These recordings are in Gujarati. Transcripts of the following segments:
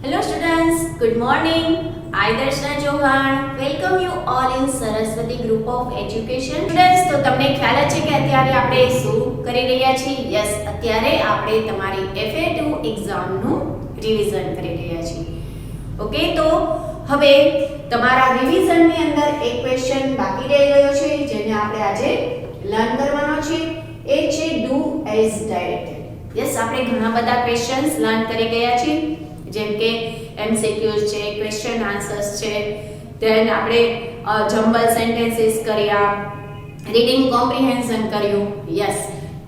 Hello students, good morning. I Darshana Chauhan welcome you all in Saraswati Group of Education. Students, તો તમને ખ્યાલ છે કે અત્યારે આપણે શું કરી રહ્યા છીએ? યસ, અત્યારે આપણે તમારી FA2 એક્ઝામનું રિવિઝન કરી રહ્યા છીએ. ઓકે, તો હવે તમારા રિવિઝનની અંદર એક ક્વેશ્ચન બાકી રહી ગયો છે જેને આપણે આજે લર્ન કરવાનો છે. એ છે ડુ એઝ ડાયરેક્ટેડ. યસ, આપણે ઘણા બધા ક્વેશ્ચન્સ લર્ન કરી ગયા છીએ, જેમ કે MCQs છે, ક્વેશ્ચન આન્સર્સ છે, ધેન આપણે જમ્બલ સેન્ટેન્સીસ કર્યા, રીડિંગ કોમ્પ્રિહેન્શન કર્યું. યસ,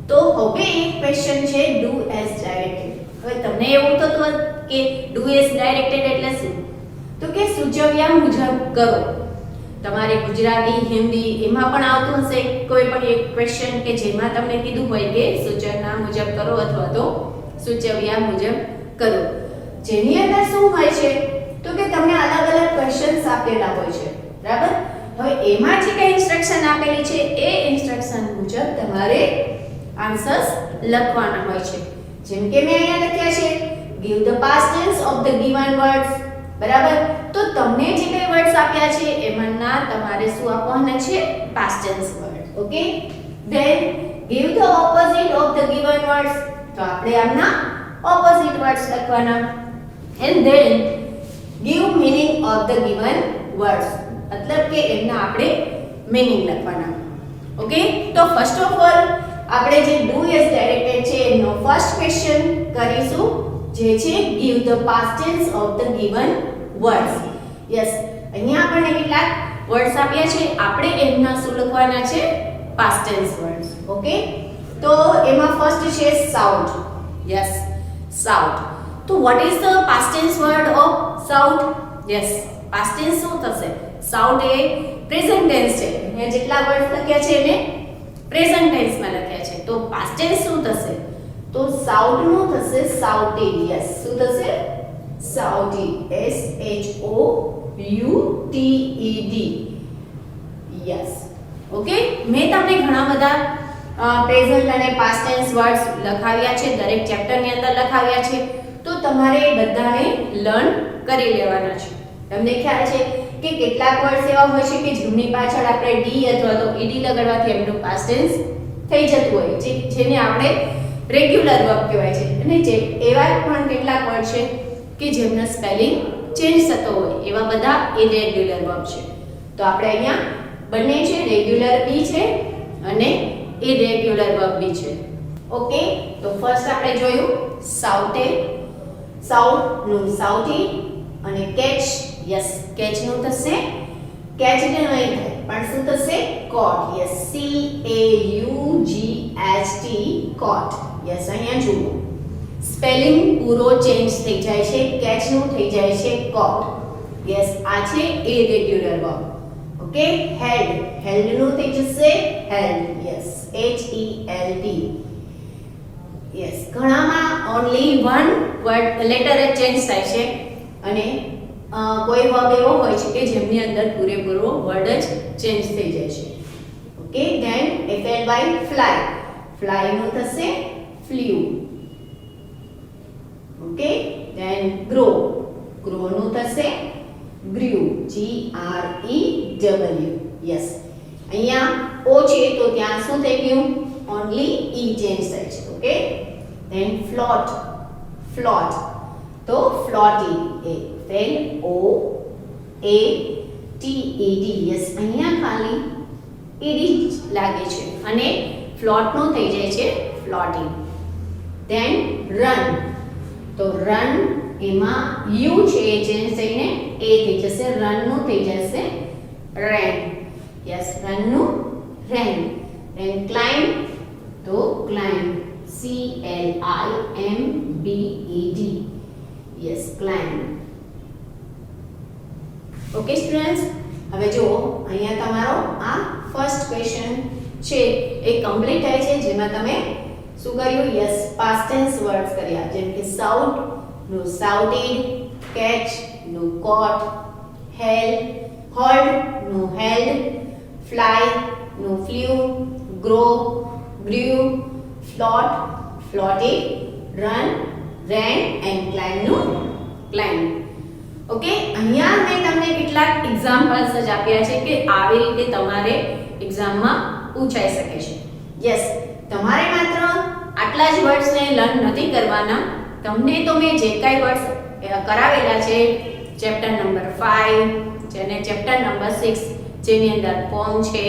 તો હવે એક ક્વેશ્ચન છે ડુ એઝ ડાયરેક્ટેડ. હવે તમને એવું થતું કે ડુ એઝ ડાયરેક્ટેડ એટલે શું? તો કે સૂચવ્યા મુજબ કરો. તમારે ગુજરાતી, હિન્દી એમાં પણ આવતું હશે કોઈ પણ એક ક્વેશ્ચન કે જેમાં તમને કીધું હોય કે સૂચના મુજબ કરો અથવા તો સૂચવ્યા મુજબ કરો. જેની અંદર શું હોય છે તો કે તમને અલગ અલગ ક્વેશ્ચન્સ આપેલા હોય છે, બરાબર? હવે એમાં જે કઈ ઇન્સ્ટ્રક્શન આપેલી છે એ ઇન્સ્ટ્રક્શન મુજબ તમારે આન્સર્સ લખવાના હોય છે. જેમ કે મેં અહીંયા લખ્યા છે give the past tense of the given words, બરાબર? તો તમને જે કઈ વર્ડ્સ આપ્યા છે એમાંના તમારે શું આપવાના છે? past tense word. Okay, then give the opposite of the given words. તો આપણે આમના opposite words લખવાના. and then give meaning of the given words, મતલબ કે એના આપણે meaning લખવાના. ઓકે, તો ફર્સ્ટ ઓફ ઓલ આપણે જે do as directed છે એનો ફર્સ્ટ ક્વેશ્ચન કરીશું, જે છે give the past tense of the given words. Yes, અહીંયા આપણને કેટલાક વર્ડ્સ આપ્યા છે, આપણે એમના શું લખવાના છે? past tense words. ઓકે, તો એમાં ફર્સ્ટ છે shout. Yes, shout. તો what is the past tense word of shout? Yes, past tense શું થશે? shout એ present tense છે. અહીંયા જેટલા વર્ડ લખ્યા છે એને present tense માં લખ્યા છે. તો past tense શું થશે? તો shout નું થશે shouted. યસ, શું થશે? shouted. SHOUTED. Yes, okay. મેં તમને ઘણા બધા પ્રેઝન્ટ અને પાસ્ટ ટેન્સ વર્ડ્સ લખાવ્યા છે, દરેક ચેપ્ટરની અંદર લખાવ્યા છે, તો તમારે બધાને લર્ન કરી લેવાના છે. તમને ખ્યાલ છે કે કેટલાક વર્ડ્સ એવા હોય છે કે જેમની પાછળ આપણે ડી અથવા તો ઈડી લગાડવાથી એમનું પાસ્ટ ટેન્સ થઈ જતું હોય, જેને આપણે રેગ્યુલર વર્બ કહેવાય છે. અને જે એવા પણ કેટલાક વર્ડ છે કે જેમનો સ્પેલિંગ ચેન્જ થતો હોય, એવા બધા ઇરેગ્યુલર વર્બ છે. તો આપણે અહીંયા બંને છે, રેગ્યુલર બી છે અને ઇરેગ્યુલર વર્બ બી છે. ઓકે, તો ફર્સ્ટ આપણે જોયું shouted, shout નું shouted, અને catch. યસ, catch નું થશે catched નહીં થાય પણ શું થશે? caught. Yes, CAUGHT, caught. Yes, અહીંયા જુઓ સ્પેલિંગ પૂરો ચેન્જ થઈ જાય છે, catch નું થઈ જાય છે caught. યસ, આ છે irregular verb. Okay, held, held નું થઈ જશે held. Yes, HELD. યસ, ઘણામાં ઓન્લી વન વર્ડ લેટર જ ચેન્જ થાય છે અને કોઈ વર્બ એવો હોય છે કે જેમની અંદર પૂરેપૂરો વર્ડ જ ચેન્જ થઈ જાય છે. Okay, then FLY, fly, fly નું થશે flew. Okay, then grow, grow નું થશે grew, GREW. યસ, અહીંયા ઓ છે તો ત્યાં શું થઈ ગયું? ઓન્લી ઈ ચેન્જ થાય છે. ઓકે, ધેન float, float, તો floaty, FLOATED. યસ, અહીંયા ખાલી ઈડી લાગે છે અને float નું થઈ જાય છે floating. ધેન run, તો run એમાં યુ છે એ ચેન્જ થઈને એ થઈ જશે, run નું થઈ જશે ran. યસ, run નું ran. ધેન climb, તો climb, CLIMBED. Yes, climb. Okay students, હવે જુઓ અહીંયા તમારો આ ફર્સ્ટ ક્વેશ્ચન છે એ કમ્પ્લીટ થાય છે, જેમાં તમે શું કર્યું? યસ, પાસ્ટ ટેન્સ વર્ડ્સ કર્યા, જેમ કે shout નું shouted, catch નું caught, hold નું held, fly નું flew, grow grew, float floated, run ran, and climb નું ક્લાઇમ્બ. ઓકે, અહીંયા મેં તમને કેટલાક એક્ઝામ્પલ્સ જ આપ્યા છે કે આવી રીતે તમારે એક્ઝામમાં પૂછાઈ શકે છે. યસ, તમારે માત્ર આટલા જ વર્ડ્સને લર્ન નથી કરવાના. તમને તો મેં જે કાંઈ વર્ડ્સ કરાવેલા છે ચેપ્ટર નંબર 5 જેને ચેપ્ટર નંબર 6 જેની અંદર પોમ છે,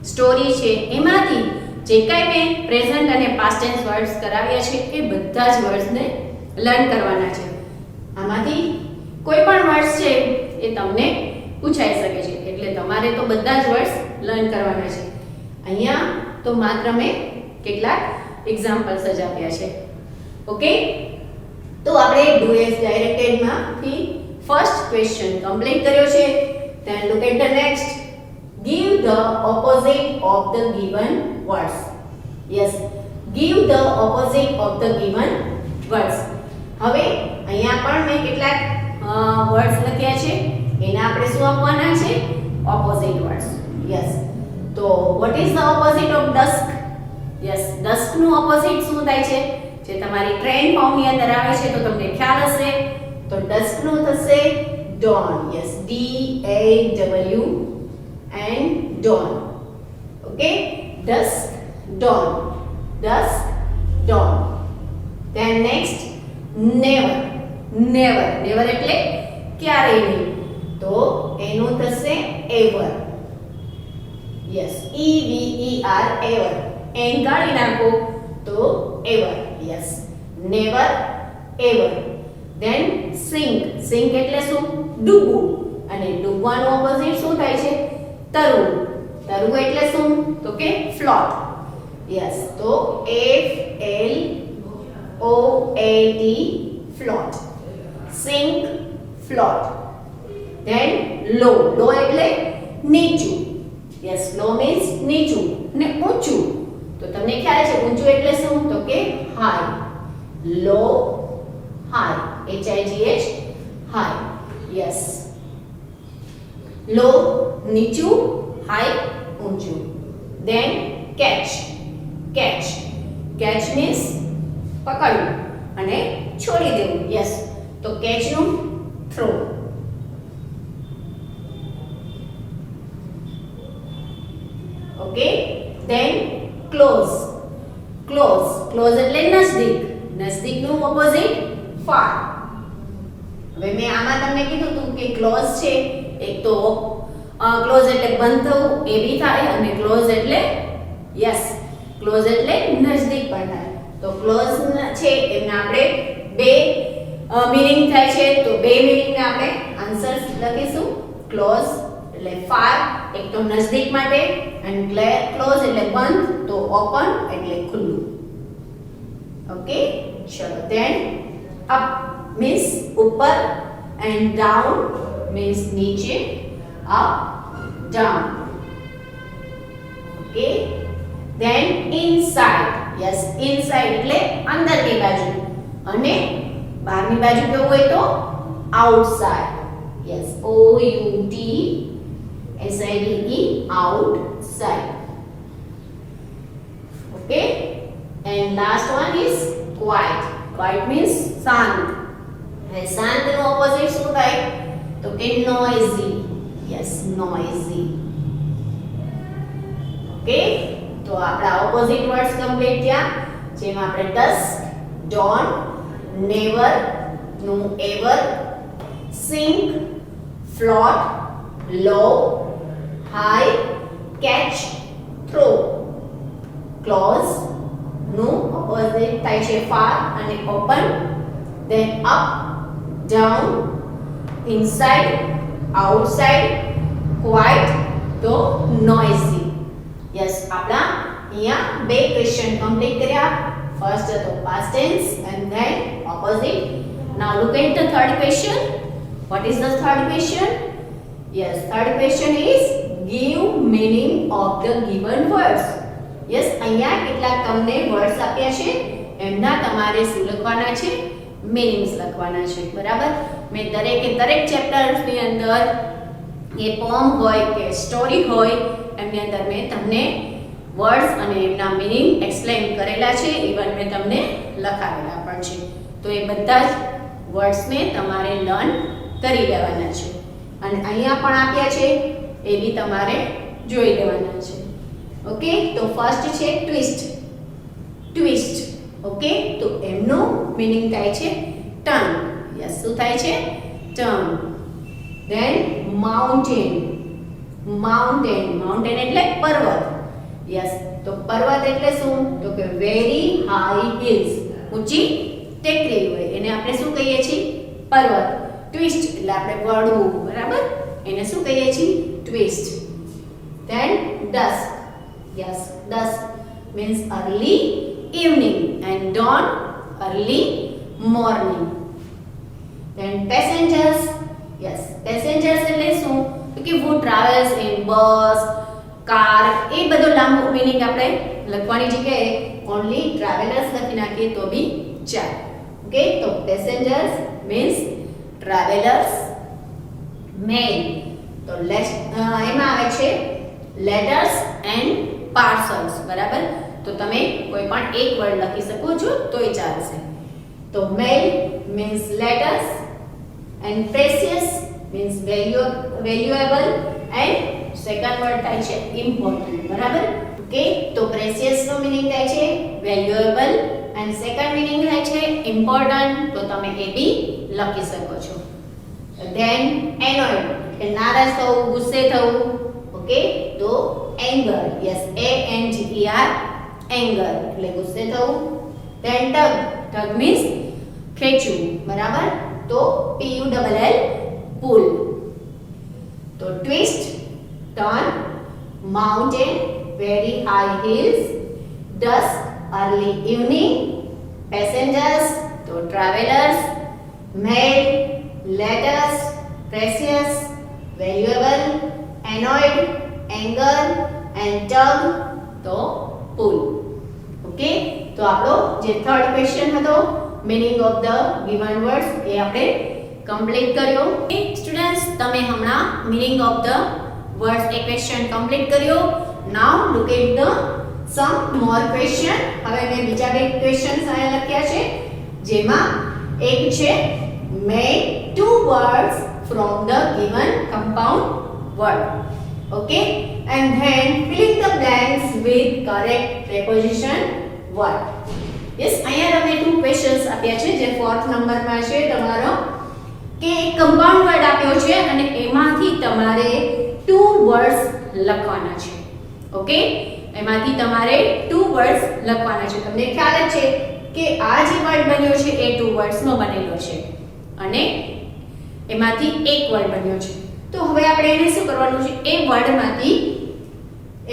સ્ટોરી છે, એમાંથી જે કાંઈ મેં પ્રેઝન્ટ અને પાસ્ટ ટેન્સ વર્ડ્સ કરાવ્યા છે એ બધા જ વર્ડ્સને લર્ન કરવાના છે. આમાંથી કોઈ પણ વર્ડ્સ છે એ તમને પૂછાઈ શકે છે, એટલે તમારે તો બધા જ વર્ડ્સ લર્ન કરવાના છે. અહીંયા તો માત્ર મેં કેટલાક એક્ઝામ્પલ્સ જ આપ્યા છે. ઓકે, તો આપણે ડુ એઝ ડાયરેક્ટેડ માંથી ફર્સ્ટ ક્વેશ્ચન કમ્પ્લીટ કર્યો છે. Then look at the next. Give the opposite of the given words. Yes, give the opposite of the given words. હવે અહીંયા પણ મેં કેટલાક વર્ડ્સ લખ્યા છે, એના આપણે શું આપવાના છે? Opposite words. યસ, તો what is the opposite of dusk? Yes, dusk નું ઓપોઝિટ શું થાય છે? જે તમારી ટ્રેન ફોર્મની અંદર આવે છે તો તમને ખ્યાલ હશે. તો dusk નું થશે dawn. Yes, D-A-W and dawn. Okay, dusk, dawn. Dusk, dawn. Then next, never. Never. Never એટલે ક્યારેય નહીં. તો એનું થશે ever. Yes, E-V-E-R, ever. N કાઢી નાખો તો ever. Yes, never, ever. Then sink. Sink એટલે શું? ડૂબવું. અને ડૂબવાનું ઓપોઝિટ શું થાય છે? તરવું. તરવું એટલે શું? તો કે float. યસ, તો F-L-O-A-T, float. Sink, float. Then low. Low એટલે નીચું. યસ, low means નીચું ને ઊંચું. તો તમને ખ્યાલ છે ઊંચું એટલે શું? તો કે high. Low, high. H-I-G-H, high. Yes. Low, નીચું, high, ઊંચું. Then catch. Catch. Catch means પકડવું અને છોડી દેવું. Yes. તો catch નું throw. Okay. Then close. Close. Close એટલે નજદીક. નજદીકનું ઓપોઝિટ far. હવે મેં આમાં તમને કીધું હતું કે ક્લોઝ છે, એક તો ક્લોઝ એટલે બંધ થવું એ બી થાય, અને ક્લોઝ એટલે યસ, ક્લોઝ એટલે નજદીક પણ થાય. તો ક્લોઝ છે એના આપણે બે મીનિંગ થાય છે, તો બે મીનિંગને આપણે આન્સર્સ લખીશું. ક્લોઝ એટલે ફાર, એક તો નજદીક માટે, એન્ડ ક્લોઝ એટલે બંધ, તો ઓપન એટલે ખુલ્લું. ઓકે, ચલો. ધેન અપ means ઉપર, and down means નીચે. up, down. Okay, then inside. Yes, inside એટલે અંદરની બાજુ, અને બહારની બાજુ કેવું હોય તો outside. Yes, O-U-T-S-I-D-E, outside. Okay, and last one is quiet. Quiet means શાંત. હવે શાંતનું ઓપોઝિટ શું થાય? તો કે noisy. Yes, noisy. Okay, તો આપણા ઓપોઝિટ વર્ડ્સ કમ્પ્લીટ થયા, જેમાં આપણે dusk, dawn, never નું ever, sink, float, low, high, catch, throw. Close નું ઓપોઝિટ થાય છે far અને open. Then up, down, inside, outside, quiet, તો noisy. યસ, આપણા અહીંયા બે ક્વેશ્ચન કમ્પ્લીટ કર્યા. ફર્સ્ટ હતો past tense and then opposite. Now look at the third question. What is the third question? Yes, third question is give meaning of the given words. Yes, અહીંયા કેટલાક તમને વર્ડ્સ આપ્યા છે, એમના તમારે શું લખવાના છે? મીનિંગ્સ લખવાના છે. બરાબર? મેં દરેકે દરેક ચેપ્ટર્સની અંદર એ પોમ હોય કે સ્ટોરી હોય એમની અંદર મેં તમને વર્ડ્સ અને એમના મીનિંગ એક્સપ્લેન કરેલા છે, ઇવન મેં તમને લખાવેલા પણ છે. તો એ બધા જ વર્ડ્સને તમારે લર્ન કરી લેવાના છે અને અહીંયા પણ આપ્યા છે એ બી તમારે જોઈ લેવાના છે. ઓકે, તો ફર્સ્ટ છે ટ્વિસ્ટ. ટ્વિસ્ટ, ઓકે, તો એમનો મીનિંગ થાય છે ટર્ન. યસ, શું થાય છે? Turn. Then mountain. Mountain, mountain એટલે પર્વત. યસ, તો પર્વત એટલે શું? તો કે વેરી હાઈ હિલ્સ, ઊંચી ટેકરી હોય એને આપણે શું કહીએ છીએ? પર્વત. ટ્વિસ્ટ એટલે આપણે વળવું, બરાબર, એને શું કહીએ છીએ? Twist. Then dusk. Yes, dusk means early evening and dawn early morning. Then passengers. Yes, passengers એટલે શું? તો કે who travels in bus, car, એ બધો લાંબો મીનિંગ આપણે લખવાની જગ્યાએ only travelers લખી નાખીએ તો બી ચાલે. ઓકે, તો passengers means travelers. mail, તો એમાં આવે છે letters and parcels, બરાબર, તો તમે કોઈ પણ એક વર્ડ લખી શકો છો તોય ચાલશે. તો mail means letters and precious means valuable and second word થાય છે important, બરાબર. ઓકે, તો precious નો મીનિંગ થાય છે valuable and second meaning થાય છે important, તો તમે એ બી લખી શકો છો. then annoyed એટલે નારાજ થવું, ગુસ્સે થવું. ઓકે, તો anger. યસ, ANGER, anger એટલે ગુસ્સે થવું. then tug. tug means ખેંચવું, બરાબર, તો PULL, pull. તો twist, turn, mountain, very high hills, dusk, early evening, passengers, તો travelers, mail, letters, precious, valuable, annoyed, anger and tug, તો pull. ઓકે, તો આપણો જે થર્ડ ક્વેશ્ચન હતો meaning of the given words એ આપણે કમ્પ્લીટ કર્યો. સ્ટુડન્ટ્સ, તમે હમણાં મીનિંગ ઓફ ધ વર્ડ્સ એ ક્વેશ્ચન કમ્પ્લીટ કર્યો. Now look at the some more question. હવે મેં બીજા બે ક્વેશ્ચન્સ અહીંયા લખ્યા છે, જેમાં એક છે make two words from the given compound word. Okay, and then fill the blanks with correct preposition word. Yes, અહીંયા તમે ટુ ક્વેશ્ચન્સ આપ્યા છે, જે 4th નંબરમાં છે તમારો, કે એક કમ્પાઉન્ડ વર્ડ આપ્યો છે અને એમાંથી તમારે ટુ વર્ડ્સ લખવાના છે. ઓકે, એમાંથી તમારે ટુ વર્ડ્સ લખવાના છે. તમને ખ્યાલ જ છે કે આ જે વર્ડ બન્યો છે એ ટુ વર્ડ્સનો બનેલો છે અને એમાંથી એક વર્ડ બન્યો છે. તો હવે આપણે એને શું કરવાનું છે? એ વર્ડમાંથી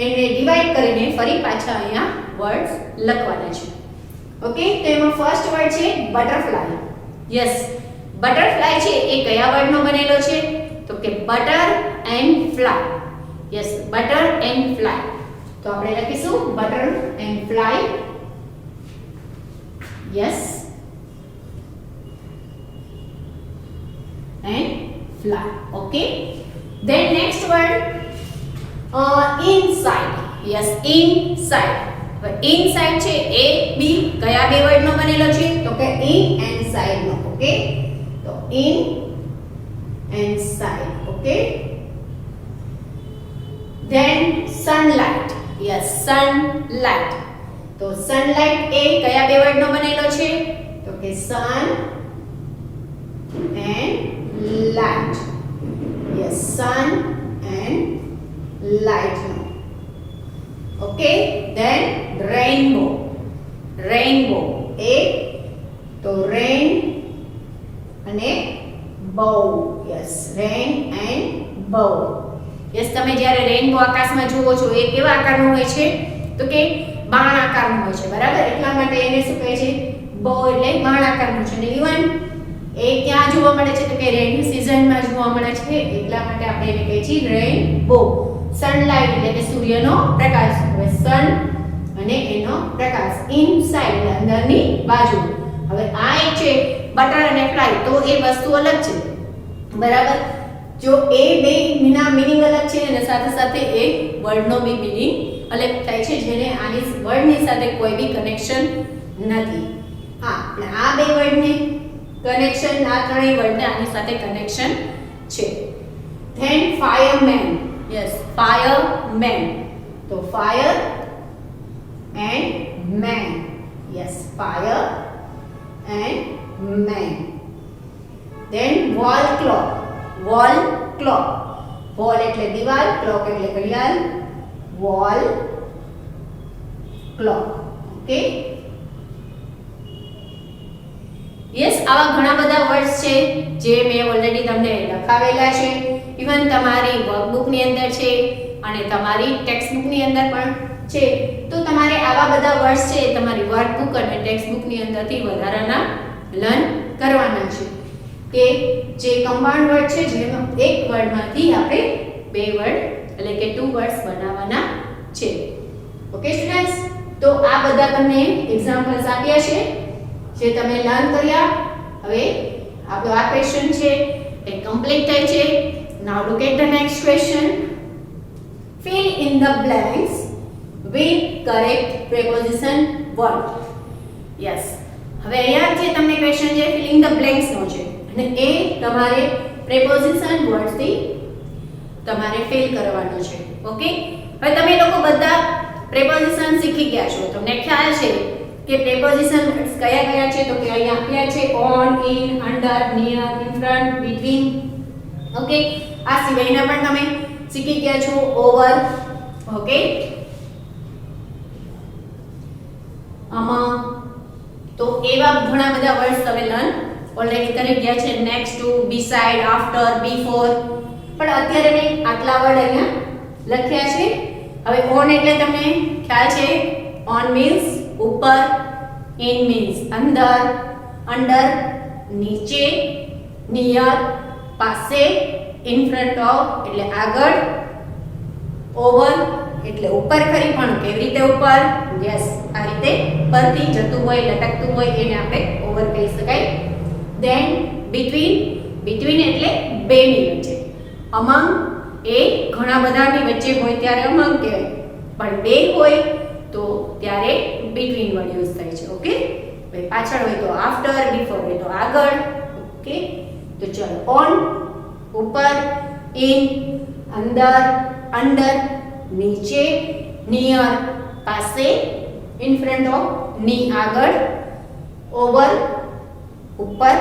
એને ડિવાઈડ કરીને ફરી પાછા અહીંયા વર્ડ્સ લખવાના છે. ઓકે, તો એમાં ફર્સ્ટ વર્ડ છે બટરફ્લાય. યસ, બટરફ્લાય છે એ કયા વર્ડનો બનેલો છે? તો કે butter and fly. Yes, butter and fly. તો આપણે લખીશું butter and fly. Yes, and fly. Okay, then next word inside. Yes, inside. inside છે એ બી કયા બે વર્ડ નો બનેલો છે? તો કે in and side નો. ઓકે, તો in and side. Okay, then sunlight. Yes, sunlight. તો sunlight એ કયા બે વર્ડ નો બનેલો છે? તો કે sun and light. Yes, sun and light no. Okay, then rainbow. Rainbow a તો rain અને bow. Yes, rain and bow. Yes, તમે જ્યારે રેઇનબો આકાશમાં જુઓ છો એ કેવા આકારનો હોય છે? તો કે બાણ આકારનો હોય છે, બરાબર, એટલા માટે એને શું કહે છે? bow એટલે બાણ આકારનું છે. અને ઇવન એ ક્યાં જોવા મળે છે? તો કે રેની સિઝનમાં જોવા મળે છે, એટલા માટે આપણે એને કહીએ છીએ રેઇનબો. સનલાઇટ એટલે કે સૂર્યનો પ્રકાશ. હવે સન અને એનો પ્રકાશ, ઇનસાઇડ એટલે અંદરની બાજુ. હવે આ એક છે બટર અને ફ્લાય, તો એ વસ્તુ અલગ છે, બરાબર. જો એ બે ના મીનિંગ અલગ છે અને સાથે સાથે એ વર્ડનો બી મીનિંગ અલગ થાય છે, જેને આની વર્ડની સાથે કોઈ બી કનેક્શન નથી. હા, અને આ બે વર્ડને કનેક્શન આ ત્રણેય વર્ડને આની સાથે કનેક્શન છે. Then fireman. Yes, fireman. તો fire and man. Yes, fire and man. Then wall clock. Wall clock. Wall એટલે દીવાલ, ક્લોક એટલે ઘડિયાળ. Wall clock. ઓકે. યસ, આવા ઘણા બધા વર્ડ્સ છે જે મેં ઓલરેડી તમને લખાવેલા છે. ઇવન તમારી વર્કબુક ની અંદર છે અને તમારી ટેક્સ્ટબુક ની અંદર પણ છે. તો તમારે આવા બધા વર્ડ્સ છે તમારી વર્કબુક અને ટેક્સ્ટબુક ની અંદરથી વધારાના લર્ન કરવાના છે. કે જે કમ્પાઉન્ડ વર્ડ છે જેમાં એક વર્ડમાંથી આપણે બે વર્ડ એટલે કે ટુ વર્ડ્સ બનાવવાના છે. ઓકે સ્ટુડન્ટ્સ, તો આ બધા તમને એક્ઝામ્પલ્સ આપ્યા છે જે તમે લર્ન કર્યા. હવે આપણો આ ક્વેશ્ચન છે એ કમ્પ્લીટ થાય છે. Now look at the next question. fill in the blanks with correct preposition word. Yes, હવે અહીંયા જે તમને ક્વેશ્ચન છે fill in the blanks નો છે અને એ તમારે preposition words થી તમારે ફિલ કરવાનો છે. ઓકે, હવે તમે લોકો બધા preposition શીખી ગયા છો. તમને ખ્યાલ છે કે preposition words કયા કયા છે? તો કે અહીંયા આપ્યા છે on, in, under, near, in front, between. Okay, આ સિવાયના પણ તમે શીખી ગયા છો. over. Okay, among. તો એવા ઘણા બધા વર્ડ્સ તમે લર્ન ઓલરેડી કરી ગયા છે. next to, beside, after, before. પણ અત્યારે મેં આટલા વર્ડ અહીંયા લખ્યા છે. હવે on એટલે તમને ખ્યાલ છે on means ઉપર, in means અંદર, under નીચે, near પાસે, in front of એટલે આગળ, over એટલે ઉપર ખરી પણ કેવી રીતે ઉપર? યસ, આ રીતે પરથી જતું હોય, લટકતું હોય એને આપણે over કહી શકાય. then between. between એટલે બેની વચ્ચે. among એ ઘણા બધાની વચ્ચે હોય ત્યારે among કહેવાય, પણ બે હોય તો ત્યારે between વર્ડ યુઝ થાય છે. ઓકે, ભાઈ પાછળ હોય તો after, before હોય તો આગળ. ઓકે, તો ચલો on ઉપર, in અંદર, under નીચે, near પાસે, in front of ની આગળ, over ઉપર,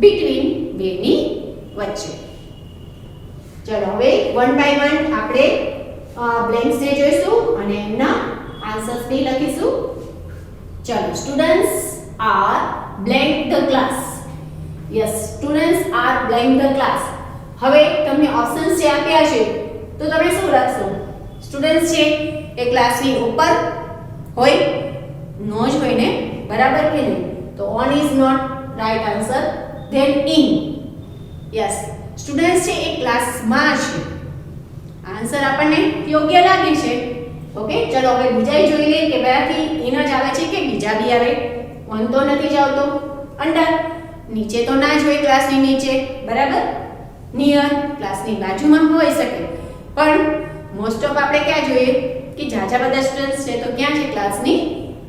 between બેની વચ્ચે. ચલો હવે વન બાય વન આપણે બ્લેન્ક્સ ને જોઈશું અને એમના આન્સર્સ બી લખીશું. ચલો, students are blank the class. Yes, students are blank the class. હવે તમને ઓપ્શન્સ જે આપ્યા છે તો તમે શું લખશો? સ્ટુડન્ટ્સ છે એ ક્લાસની ઉપર હોય? નો જ હોય ને, બરાબર કે નહીં? તો on is not right answer. then in. Yes, students છે એ ક્લાસમાં છે. આન્સર આપણને યોગ્ય લાગે છે. ઓકે, ચલો હવે બીજા જોઈ લઈએ કે કયાથી in જ આવે છે કે બીજા બી આવે. on તો નથી જ આવતો. under નીચે તો ના જ હોય ક્લાસની નીચે, બરાબર. near ક્લાસની બાજુમાં હોઈ શકે, પણ મોસ્ટ ઓફ આપણે ક્યાં જોઈએ કે જાજા બધા સ્ટુડન્ટ્સ છે તો ક્યાં છે? ક્લાસની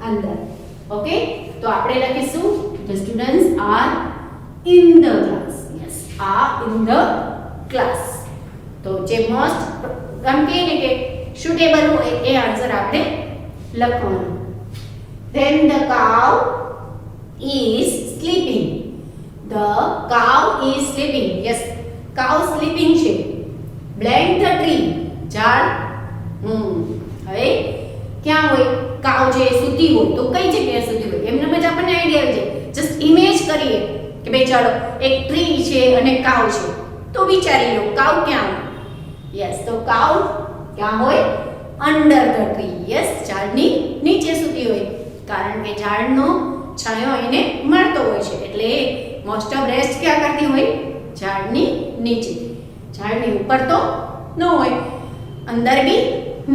અંદર. ઓકે, તો આપણે લખીશું the students are in the class. yes, are in the class. તો જે મોસ્ટ આમ કહીએ ને કે સુટેબલ હોય એ આન્સર આપણે લખવાનો. then the cow is sleeping. the cow is sleeping. yes, cow sleeping છે. blank the tree. ઝાડ. હવે ક્યાં હોય કાવ જે સૂતી હોય તો કઈ જગ્યાએ સૂતી હોય? એમને જ આપણને આઈડિયા આવી જાય. જસ્ટ ઇમેજ કરીએ કે ભાઈ ચાલો એક ટ્રી છે અને કાવ છે તો વિચારી લો કાવ ક્યાં હોય? યસ, તો કાવ ક્યાં હોય? Under the tree. યસ, ઝાડની નીચે સૂતી હોય, કારણ કે ઝાડનો છાંયો એને મળતો હોય છે એટલે મોસ્ટ ઓફ રેસ્ટ ક્યાં કરતી હોય? ઝાડની નીચે. ઝાડની ઉપર તો ન હોય, અંદર બી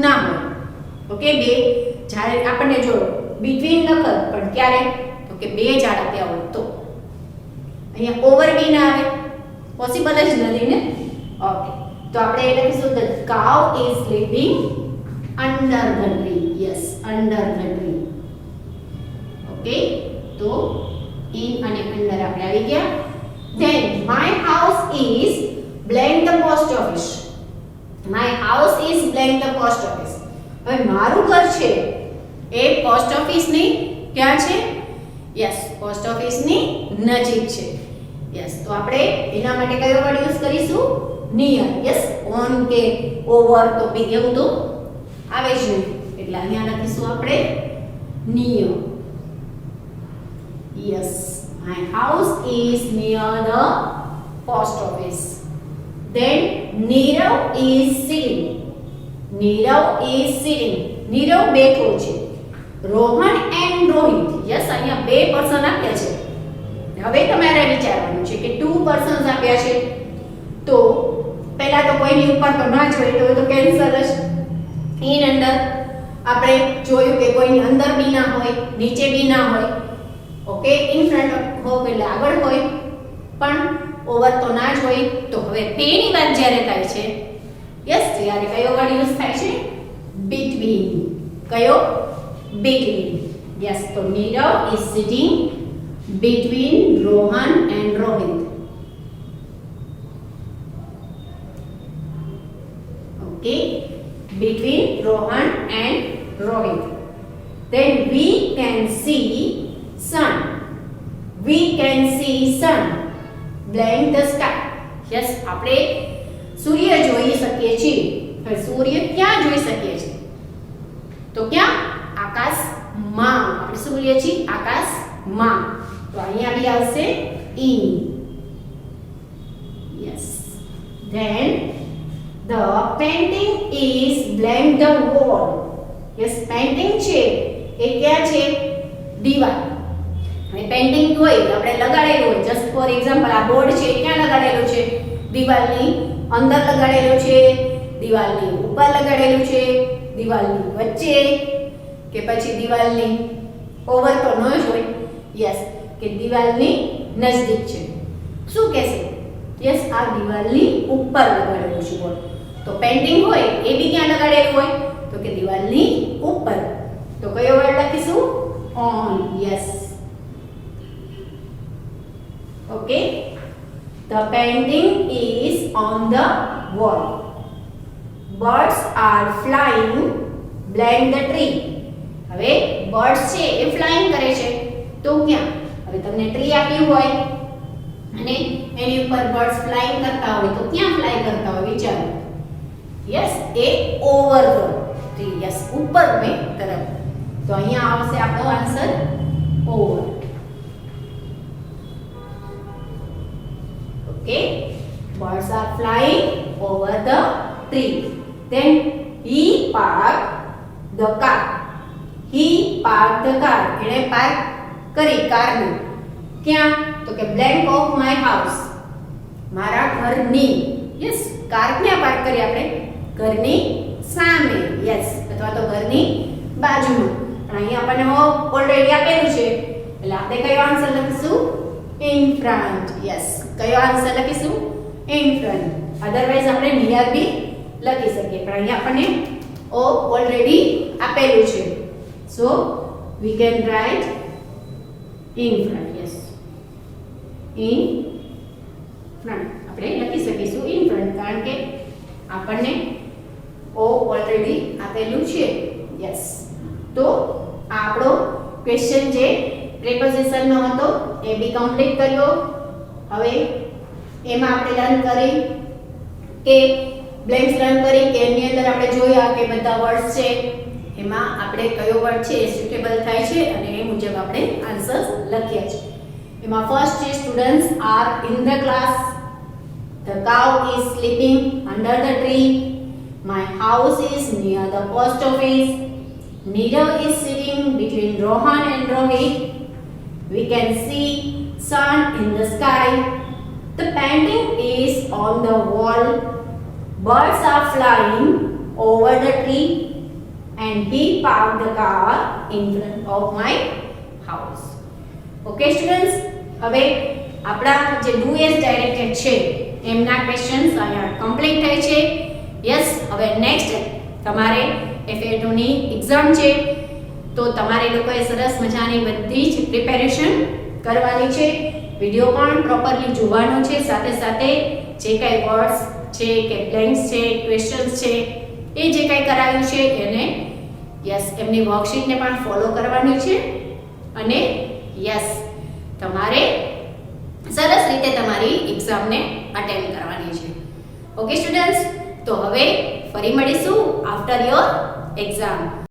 ના હોય. ઓકે, બે ઝાડ આપણને જો between લખત પણ ક્યારે? તો કે બે ઝાડ આપ્યા હોય તો. અહીંયા ઓવર બી ના આવે, પોસિબલ જ નથી ને. ઓકે, તો આપણે એ લખીશું the cow is living under the tree. yes, under the tree. Okay, તો in અને અંદર આપણે આવી ગયા. Then my house is blank the post office. My house is blank the post office. હવે મારું ઘર છે એ પોસ્ટ ઓફિસ ની ક્યાં છે? યસ, પોસ્ટ ઓફિસ ની નજીક છે. યસ, તો આપણે એના માટે કયો વર્ડ યુઝ કરીશું? નિયર. યસ, ઓન કે ઓવર તો બી એવું તો આવે જ નહીં, એટલે અહીંયા લખીશું આપણે near. Yes, my house is near the post office. Then Nirav is sitting. Nirav is sitting. Nirav બેઠો છે. રોહન એન્ડ રોહિત. યસ, અહીંયા બે પર્સન આપ્યા છે. હવે તમારે વિચારવાનું છે કે ટુ પર્સન્સ આપ્યા છે તો પહેલા તો કોઈની ઉપર તો ના જોઈએ તો કેન્સલ જ. ઇન અંદર આપણે જોયું કે કોઈની અંદર બી ના હોય, નીચે બી ના હોય. ઓકે, ઇન ફ્રન્ટ હોવ એટલે આગળ હોય, પણ ઓવર તો ના જ હોય. તો હવે બેની વાત જ્યારે થાય છે, યસ, ત્યારે કયો વર્ડ યુઝ થાય છે? between. કયો? between. યસ, તો Nirav is sitting between Rohan and Rohit. Okay, between Rohan and Rohit. Then we can see sun. We can see sun blank the sky. Yes, આપણે સૂર્ય જોઈ શકીએ છીએ. હવે સૂર્ય ક્યાં જોઈ શકીએ છીએ? તો ક્યાં? આકાશમાં. આપણે શું બોલીએ છીએ? આકાશમાં. તો અહીંયા બી આવશે in. Yes. Then the painting is blank the wall. Yes, painting છે એ ક્યાં છે? દીવાલ. હવે પેઇન્ટિંગ હોય આપણે લગાડેલું હોય, જસ્ટ ફોર એક્ઝામ્પલ આ બોર્ડ છે ક્યાં લગાડેલું છે? દિવાલની અંદર લગાડેલું છે, દિવાલની ઉપર લગાડેલું છે, દિવાલની વચ્ચે, કે પછી દિવાલની ઓવર તો ન જ હોય. યસ, કે દિવાલની નજદીક છે. શું કહેશે? યસ, આ દિવાલની ઉપર લગાડેલું છે બોર્ડ. તો પેઇન્ટિંગ હોય એ બી ક્યાં લગાડેલું હોય? તો કે દિવાલની ઉપર. તો કયો વર્ડ લખીશું? on. Yes. Okay, the painting is on the wall. Birds are flying blank the tree. હવે બર્ડ્સ છે એ ફ્લાઇંગ કરે છે તો ક્યાં? હવે તમને ટ્રી આપ્યું હોય અને એની ઉપર બર્ડ્સ ફ્લાઇંગ કરતા હોય તો ક્યાં ફ્લાય કરતા હોય? વિચારો. Yes, A over the tree. Yes, ઉપર ને તરફ. તો અહીંયા આવશે આપણો answer over. Okay, birds are flying over the tree. Then he parked the car. He parked the car. એને પાર્ક કરી કારને ક્યાં? તો કે blank of my house. મારા ઘરની. યસ, કાર ક્યાં પાર્ક કરી આપણે? ઘરની સામે. યસ, અથવા તો ઘરની બાજુમાં. પણ અહીંયા આપણને ઓલરેડી આપેલું છે એટલે આપણે કયો આન્સર લખીશું? in front. યસ, કયો આન્સર લખીશું? in front. અધરવાઇઝ આપણે નિયર બી લખી શકીએ, પણ અહીંયા આપણને ઓલરેડી આપેલું છે. સો we can write in front. Yes, in front આપણે લખી શકીશું in front, કારણ કે આપણને ઓલરેડી આપેલું છે. યસ, તો આપણો ક્વેશ્ચન જે પ્રિપોઝિશન નો હતો એ બી કમ્પ્લીટ કર્યો. હવે એમાં આપણે લર્ન કરી કે બ્લેન્ક્સ લર્ન કરી કે એની અંદર આપણે જોયા કે બધા વર્ડ્સ છે એમાં આપણે કયો વર્ડ છે એ સુટેબલ થાય છે અને એ મુજબ આપણે આન્સર્સ લખ્યા છે. એમાં ફર્સ્ટ છે students are in the class, the cow is sleeping under the tree, my house is near the post office, Nirav is sitting between Rohan and Rohit, we can see sun in the sky, the painting is on the wall, birds are flying over the tree, and he parked the car in front of my house. Okay students, હવે આપણા જે do as directed છે એમના ક્વેશ્ચન્સ અહીંયા કમ્પ્લીટ થાય છે. યસ, હવે નેક્સ્ટ તમારે FA2 ની એક્ઝામ છે તો તમારે લોકોએ સરસ મજાની બધી જ પ્રિપેરેશન કરવાની છે. વિડિયો પણ પ્રોપરલી જોવાનો છે. સાથે સાથે જે કાંઈ વર્ડ્સ છે કે બ્લેન્ક્સ છે, ક્વેશ્ચન્સ છે, એ જે કાંઈ કરાયું છે એને યસ એમની વર્કશીટને પણ ફોલો કરવાની છે. અને યસ તમારે સરસ રીતે તમારી એક્ઝામને અટેન્ડ કરવાની છે. ઓકે સ્ટુડન્ટ્સ, તો હવે ફરી મળીશું આફ્ટર યોર એક્ઝામ.